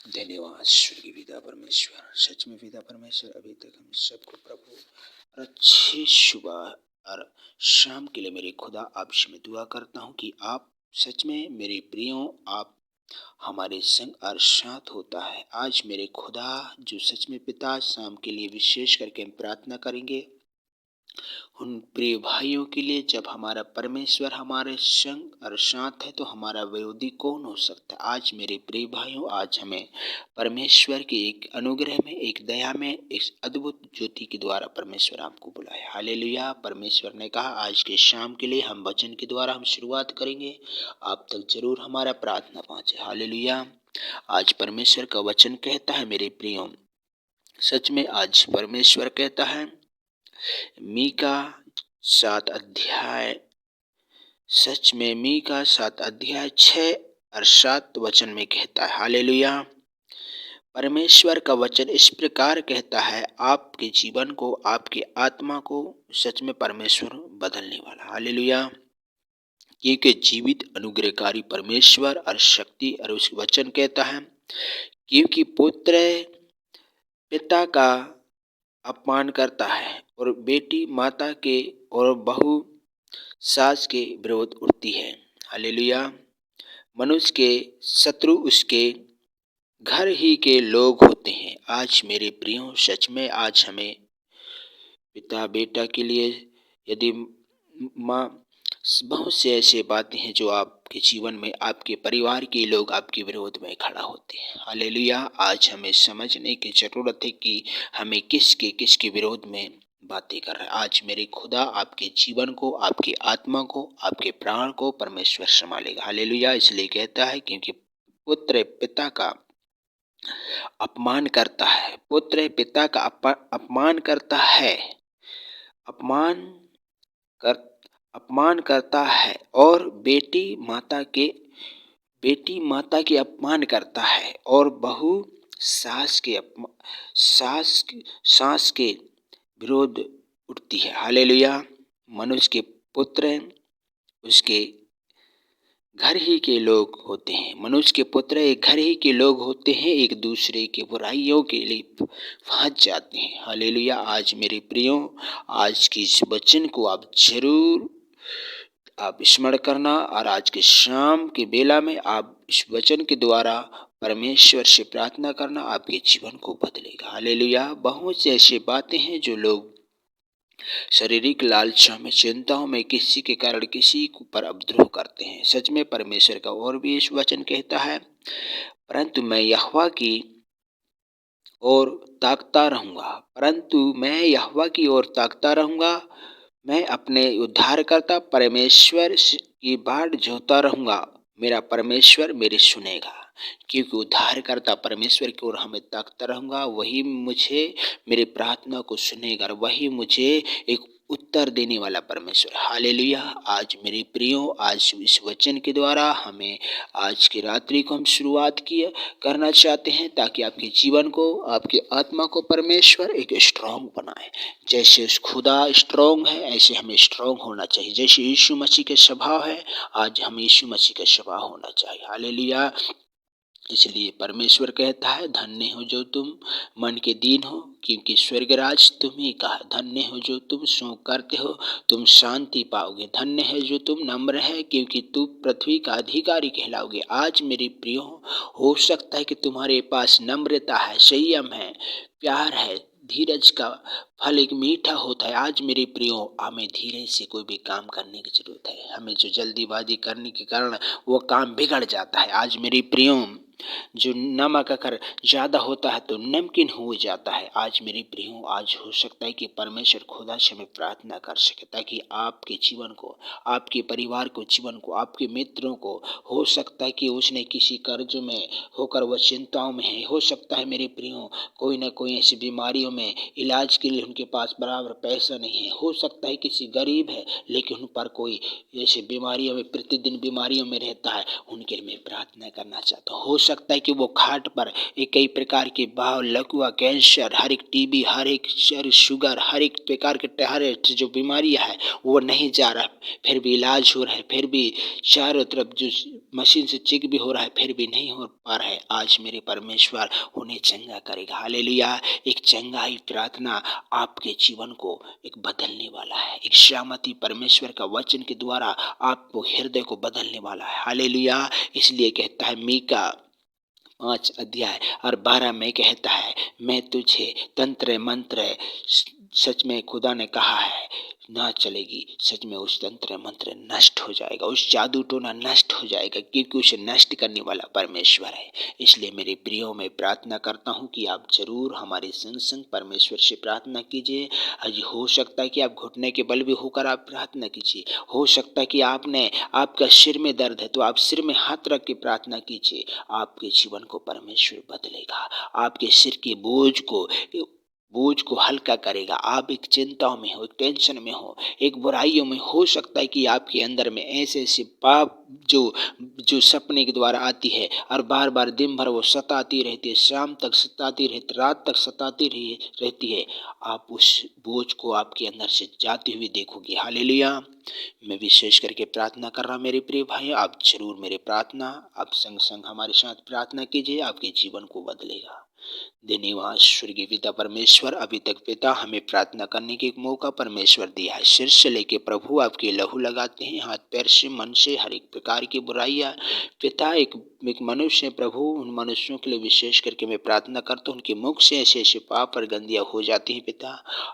धन्यवाद स्वर्गीय पिता परमेश्वर। सच में पिता परमेश्वर, अभी तक हम सबको प्रभु और अच्छी सुबह और शाम के लिए मेरे खुदा आपसे मैं दुआ करता हूँ कि आप सच में मेरे प्रियो आप हमारे संग और साथ होता है। आज मेरे खुदा जो सच में पिता शाम के लिए विशेष करके हम प्रार्थना करेंगे उन प्रिय भाइयों के लिए। जब हमारा परमेश्वर हमारे संग और साथ है तो हमारा विरोधी कौन हो सकता है। आज मेरे प्रिय भाइयों, आज हमें परमेश्वर के एक अनुग्रह में, एक दया में, एक अद्भुत ज्योति के द्वारा परमेश्वर आपको बुलाया। हालेलुया। परमेश्वर ने कहा आज के शाम के लिए हम वचन के द्वारा हम शुरुआत करेंगे। आप तक जरूर हमारा प्रार्थना पहुंचे। हालेलुया। आज परमेश्वर का वचन कहता है मेरे प्रियो, सच में आज परमेश्वर कहता है मीका 7 अध्याय, सच में मीका 7 अध्याय 6 और 7 वचन में कहता है। हालेलुया। परमेश्वर का वचन इस प्रकार कहता है, आपके जीवन को, आपकी आत्मा को सच में परमेश्वर बदलने वाला। हालेलुया। क्योंकि जीवित अनुग्रहकारी परमेश्वर और शक्ति और उस वचन कहता है, क्योंकि पुत्र पिता का अपमान करता है और बेटी माता के और बहू सास के विरोध उठती है। हालेलुया। मनुष्य के शत्रु उसके घर ही के लोग होते हैं। आज मेरे प्रियो, सच में आज हमें पिता बेटा के लिए, यदि माँ, बहुत से ऐसे बातें हैं जो आपके जीवन में, आपके परिवार के लोग आपके विरोध में खड़ा होते हैं। हालेलुया। आज हमें समझने की जरूरत है कि हमें किसके विरोध में बातें कर रहा है। आज मेरे खुदा आपके जीवन को, आपकी आत्मा को, आपके प्राण को परमेश्वर संभालेगा। हालेलुया। इसलिए कहता है क्योंकि पुत्र पिता का अपमान करता है, पुत्र पिता का अपमान करता है, अपमान करता है और बेटी माता के अपमान करता है और बहू सास के विरोध उठती है। हालेलुया। मनुष्य के पुत्र उसके घर ही के लोग होते हैं। मनुष्य के पुत्र एक घर ही के लोग होते हैं, एक दूसरे के बुराइयों के लिए फंस जाते हैं। हालेलुया। आज मेरे प्रियो, आज की इस वचन को आप जरूर आप स्मरण करना और आज के शाम के बेला में आप इस वचन के द्वारा परमेश्वर से प्रार्थना करना, आपके जीवन को बदलेगा। हालेलुया। बहुत से ऐसी बातें हैं जो लोग शारीरिक लालचा में, चिंताओं में किसी के कारण किसी पर उपद्रव करते हैं। सच में परमेश्वर का और भी इस वचन कहता है, परंतु मैं यहोवा की ओर ताकता रहूंगा, मैं अपने उद्धारकर्ता परमेश्वर की बाट जोहता रहूंगा। मेरा परमेश्वर मेरी सुनेगा, क्योंकि उद्धारकर्ता परमेश्वर की ओर हमें ताकता रहूंगा। वही मुझे मेरी प्रार्थना को सुनेगा और वही मुझे एक उत्तर देने वाला परमेश्वर। हालेलुया। आज मेरे प्रियो, आज इस वचन के द्वारा हमें आज की रात्रि को हम शुरुआत करना चाहते हैं, ताकि आपके जीवन को, आपकी आत्मा को परमेश्वर एक स्ट्रांग बनाए। जैसे उस खुदा स्ट्रांग है, ऐसे हमें स्ट्रांग होना चाहिए। जैसे यीशु मसीह का स्वभाव है, आज हम यीशु मसीह का स्वभाव होना चाहिए। हालेलुया। इसलिए परमेश्वर कहता है, धन्य हो जो तुम मन के दीन हो, क्योंकि स्वर्गराज तुम्ही का है। धन्य हो जो तुम शोक करते हो, तुम शांति पाओगे। धन्य है जो तुम नम्र है, क्योंकि तुम पृथ्वी का अधिकारी कहलाओगे। आज मेरे प्रियो, हो सकता है कि तुम्हारे पास नम्रता है, संयम है, प्यार है, धीरज का फल एक मीठा होता है। आज मेरे प्रियो, हमें धीरे से कोई भी काम करने की जरूरत है। हमें जो जल्दीबाजी करने के कारण वो काम बिगड़ जाता है। आज मेरे प्रियो, जो नमक अगर ज्यादा होता है तो नमकीन हो जाता है। आज मेरे प्रियो, आज हो सकता है कि परमेश्वर खुदा से हमें प्रार्थना कर सके, ताकि आपके जीवन को, आपके परिवार को, जीवन को, आपके मित्रों को, हो सकता है कि उसने किसी कर्ज में होकर वह चिंताओं में है। हो सकता है मेरे प्रियो, कोई ना कोई ऐसी बीमारियों में इलाज के लिए उनके पास बराबर पैसा नहीं है। हो सकता है किसी गरीब है, लेकिन उन पर कोई ऐसी बीमारियों में, प्रतिदिन बीमारियों में रहता है। उनके लिए मैं प्रार्थना करना चाहता हूँ। हो सकता है कि वो खाट पर एक कई प्रकार के भाव, लकवा, कैंसर, हर एक टीबी, हर एक शुगर, हर एक प्रकार के जो बीमारियां है वो नहीं जा रहा, फिर भी इलाज हो रहा है, फिर भी चारों तरफ जो मशीन से चेक भी हो रहा है फिर भी नहीं हो पा रहा है, आज मेरे परमेश्वर उन्हें चंगा करेगा। हालेलुया। एक चंगाई प्रार्थना आपके जीवन को एक बदलने वाला है। एक शामती परमेश्वर का वचन के द्वारा आपको हृदय को बदलने वाला है। हालेलुया। इसलिए कहता है मीका 5 अध्याय और 12 में कहता है, मैं तुझे तंत्र मंत्र, सच में खुदा ने कहा है ना चलेगी। सच में उस तंत्र मंत्र नष्ट हो जाएगा, उस जादू टोना नष्ट हो जाएगा, क्योंकि उसे नष्ट करने वाला परमेश्वर है। इसलिए मेरे प्रियो में प्रार्थना करता हूँ कि आप जरूर हमारे संग संग परमेश्वर से प्रार्थना कीजिए। आज हो सकता है कि आप घुटने के बल भी होकर आप प्रार्थना कीजिए। हो सकता है कि आपका सिर में दर्द है तो आप सिर में हाथ रख के प्रार्थना कीजिए। आपके जीवन को परमेश्वर बदलेगा, आपके सिर के बोझ को हल्का करेगा। आप एक चिंताओं में हो, एक टेंशन में हो, एक बुराइयों में, हो सकता है कि आपके अंदर में ऐसे ऐसे पाप जो सपने के द्वारा आती है और बार बार दिन भर वो सताती रहती है, शाम तक सताती रहती, रात तक सताती रहती है। आप उस बोझ को आपके अंदर से जाते हुए देखोगे। हालेलुया। मैं विशेष करके प्रार्थना कर रहा मेरे प्रिय भाई, आप जरूर मेरे प्रार्थना आप संग संग हमारे साथ प्रार्थना कीजिए, आपके जीवन को बदलेगा। धन्यवाद स्वर्गीय पिता परमेश्वर, अभी तक पिता हमें प्रार्थना करने के एक मौका परमेश्वर दिया है। सिर से लेके प्रभु आपके लहू लगाते हैं, हाथ पैर से मन से हर एक प्रकार की बुराइयां पिता एक मनुष्य है प्रभु, उन मनुष्यों के लिए विशेष करके मैं प्रार्थना करता हूँ, उनके मुख से ऐसे ऐसे पाप और गंदियां हो जाती हैं पिता,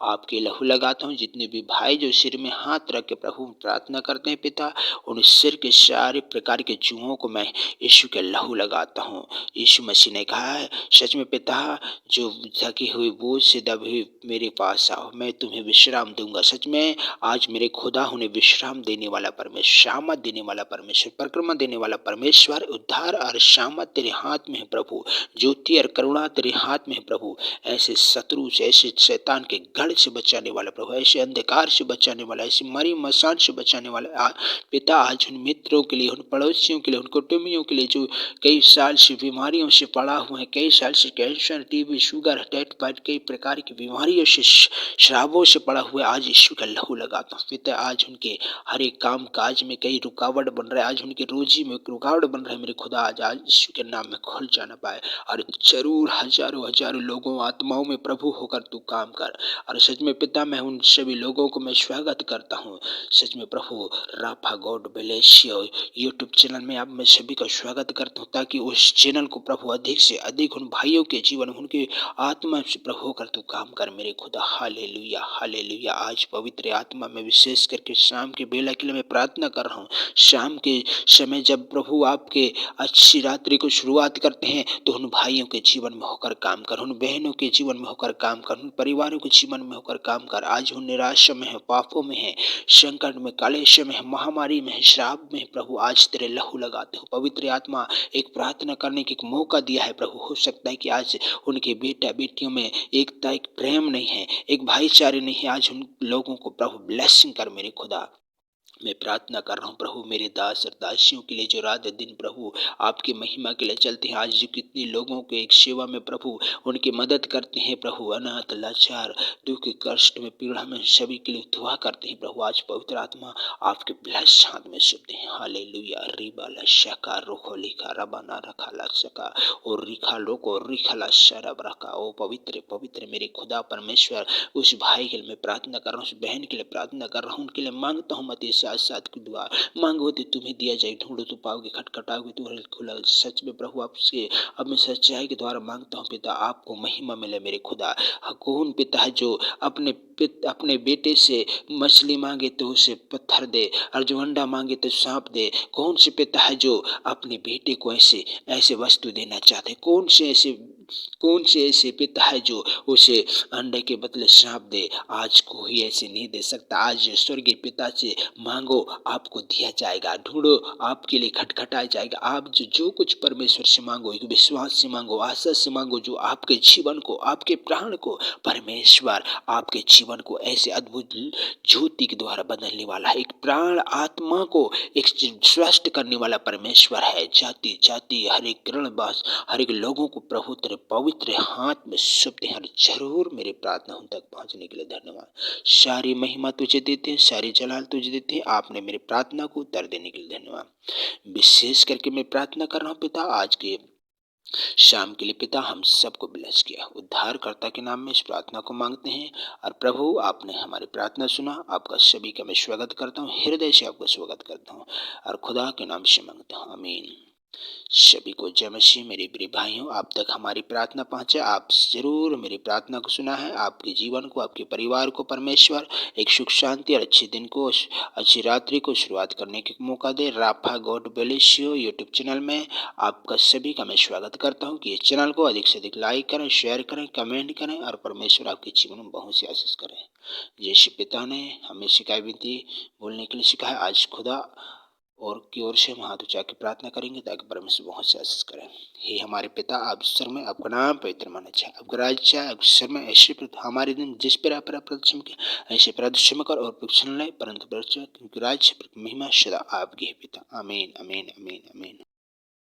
आपके लहू लगाता हूँ। जितने भी भाई जो सिर में हाथ रख के प्रभु प्रार्थना करते हैं पिता, उन सिर के सारे प्रकार के चूहों को मैं यीशु के लहू लगाता हूँ। यीशु मसीह ने कहा है, सच में पिता जो थकी हुई बोझ से दबे हुए मेरे पास आओ, मैं तुम्हें विश्राम दूंगा। सच में आज मेरे खुदा उन्हें विश्राम देने वाला परमेश्वर, शामत देने वाला परमेश्वर, परिक्रमा देने वाला परमेश्वर, उद्धार और शामत तेरे हाथ में है प्रभु, ज्योति और करुणा तेरे हाथ में है प्रभु। ऐसे शत्रु से, ऐसे शैतान के गढ़ से बचाने वाला प्रभु, ऐसे अंधकार से बचाने वाला, ऐसे मरी मसान से बचाने वाला पिता, आज उन मित्रों के लिए, उन पड़ोसियों के लिए, उन कुटुंबियों के लिए जो कई साल से बीमारियों से पड़ा हुआ है, कई साल से कैंसर, टीबी, शुगर, टाइफाइड, कई प्रकार की बीमारियों से, श्रावों से पड़ा हुआ है, आज यीशु का लहू लगाता हूँ पिता। आज उनके हर एक काम काज में कई रुकावट बन रहा है, आज उनके रोजी में रुकावट बन रहा है मेरे खुदा, आज यीशु के नाम में खुल जाना पाए और जरूर हजारों हजारों लोगों आत्माओं में प्रभु होकर तू काम कर। और सच में पिता मैं उन सभी लोगों को मैं स्वागत करता हूँ। सच में प्रभु राफा गॉड ब्लेसियो यूट्यूब चैनल में आप मैं सभी का स्वागत करता हूँ, ताकि उस चैनल को प्रभु अधिक से अधिक उन भाइयों के जीवन, उनके आत्मा से प्रभु होकर तू काम कर मेरे खुदा। Hallelujah hallelujah. आज पवित्र आत्मा में विशेष करके शाम के बेला के लिए मैं प्रार्थना कर रहा हूँ। शाम के समय जब प्रभु आपके अच्छी रात्रि को शुरुआत करते हैं तो उन भाइयों के जीवन में होकर काम कर, उन बहनों के जीवन में होकर काम कर, उन परिवारों के जीवन में होकर काम कर। आज उन निराशा में है, पापों में है, संकट में, कलेश में है, महामारी में है, श्राप में है प्रभु, आज तेरे लहू लगाते हो। पवित्र आत्मा एक प्रार्थना करने की एक मौका दिया है प्रभु। हो सकता है कि आज उनके बेटा बेटियों में एकता, एक प्रेम नहीं है, एक भाईचारे नहीं है, आज उन लोगों को प्रभु ब्लेसिंग कर मेरे खुदा। मैं प्रार्थना कर रहा हूँ प्रभु मेरे दास और दासियों के लिए जो रात दिन प्रभु आपकी महिमा के लिए चलते हैं। आज जो कितने लोगों के एक सेवा में प्रभु उनकी मदद करते हैं प्रभु, अनाथ लाचार दुख कष्ट में पीड़ा में सभी के लिए दुआ करते हैं प्रभु। आज पवित्र आत्मा आपके ब्लेस हाथ में शुभ हैं। हालेलुया। रिबा लशका रोखो लिखा रबा ना रखा लशका और रिखा लोको रिखला शरब रखा। ओ पवित्र पवित्र मेरे खुदा परमेश्वर, उस भाई के लिए मैं प्रार्थना कर रहा हूँ, उस बहन के लिए प्रार्थना कर रहा हूँ, उनके लिए मांगता हूँ मत साथ साथ की दुआ मांगो तो तुम्हें दिया जाए, ढूंढो तो पाओगे, खटखटाओगे तो खुला। सच में प्रभु आपसे अब मैं सच्चाई के द्वारा मांगता हूँ पिता, आपको महिमा मिले मेरे खुदा। कौन पिता है जो अपने बेटे से मछली मांगे तो उसे पत्थर दे, और जो अंडा मांगे तो सांप दे? कौन से पिता है जो अपने बेटे को ऐसे ऐसे वस्तु देना चाहते? कौन से ऐसे पिता है जो उसे अंडे के बदले सांप दे? आज कोई ऐसे नहीं दे सकता। आज स्वर्गीय पिता से मांगो, आपको दिया जाएगा, ढूंढो आपके लिए खटखटाया जाएगा। आप जो कुछ परमेश्वर से मांगो, एक विश्वास से मांगो, आशा से मांगो, जो आपके जीवन को, आपके प्राण को परमेश्वर आपके जीवन को ऐसे अद्भुत ज्योति के द्वारा बदलने वाला है। एक प्राण आत्मा को एक स्वस्थ करने वाला परमेश्वर है। जाति जाति हर एक किरण बास हर एक लोगों को प्रभु तेरे पवित्र हाथ में सौंपते हैं और जरूर मेरी प्रार्थना उन तक पहुंचने के लिए धन्यवाद। सारी महिमा तुझे देते हैं, सारी जलाल तुझे देते हैं। आपने मेरी प्रार्थना को उत्तर देने के लिए धन्यवाद। विशेष करके मैं प्रार्थना कर रहा हूँ पिता, आज के शाम के लिए पिता हम सबको ब्लेस किया। उद्धारकर्ता के नाम में इस प्रार्थना को मांगते हैं और प्रभु आपने हमारी प्रार्थना सुना। आपका सभी का मैं स्वागत करता हूँ, हृदय से आपका स्वागत करता हूँ और खुदा के नाम से मांगता हूँ, आमीन। सभी को जय मसीह। मेरे प्रिय भाइयों, आप तक हमारी प्रार्थना पहुंचे। आप जरूर मेरी प्रार्थना को सुना है। आपके जीवन को, आपके परिवार को परमेश्वर एक सुख शांति और अच्छे दिन को, अच्छी रात्रि को शुरुआत करने का मौका दे। राफा God bless you YouTube channel में आपका सभी का मैं स्वागत करता हूं कि इस चैनल को अधिक से अधिक लाइक करें, शेयर करें, कमेंट करें और परमेश्वर आपके जीवन में बहुत सी आशीष करें। जैसे पिता ने हमें शिकायत विनती बोलने के लिए सिखाया, आज खुदा और की ओर से हम हाथ उठा के प्रार्थना करेंगे ताकि परमेश्वर बहुत से आशीष करें। हे हमारे पिता, आप स्वर में आपका नाम पवित्र माना जाए, आपका राज्य चाहे, आप स्वर में ऐसे हमारे दिन जिस पर आप प्रदर्शन के ऐसे प्रदर्शन कर और पिछले परंतु क्योंकि राज्य महिमा सदा आपकी है पिता। आमीन आमीन आमीन आमीन।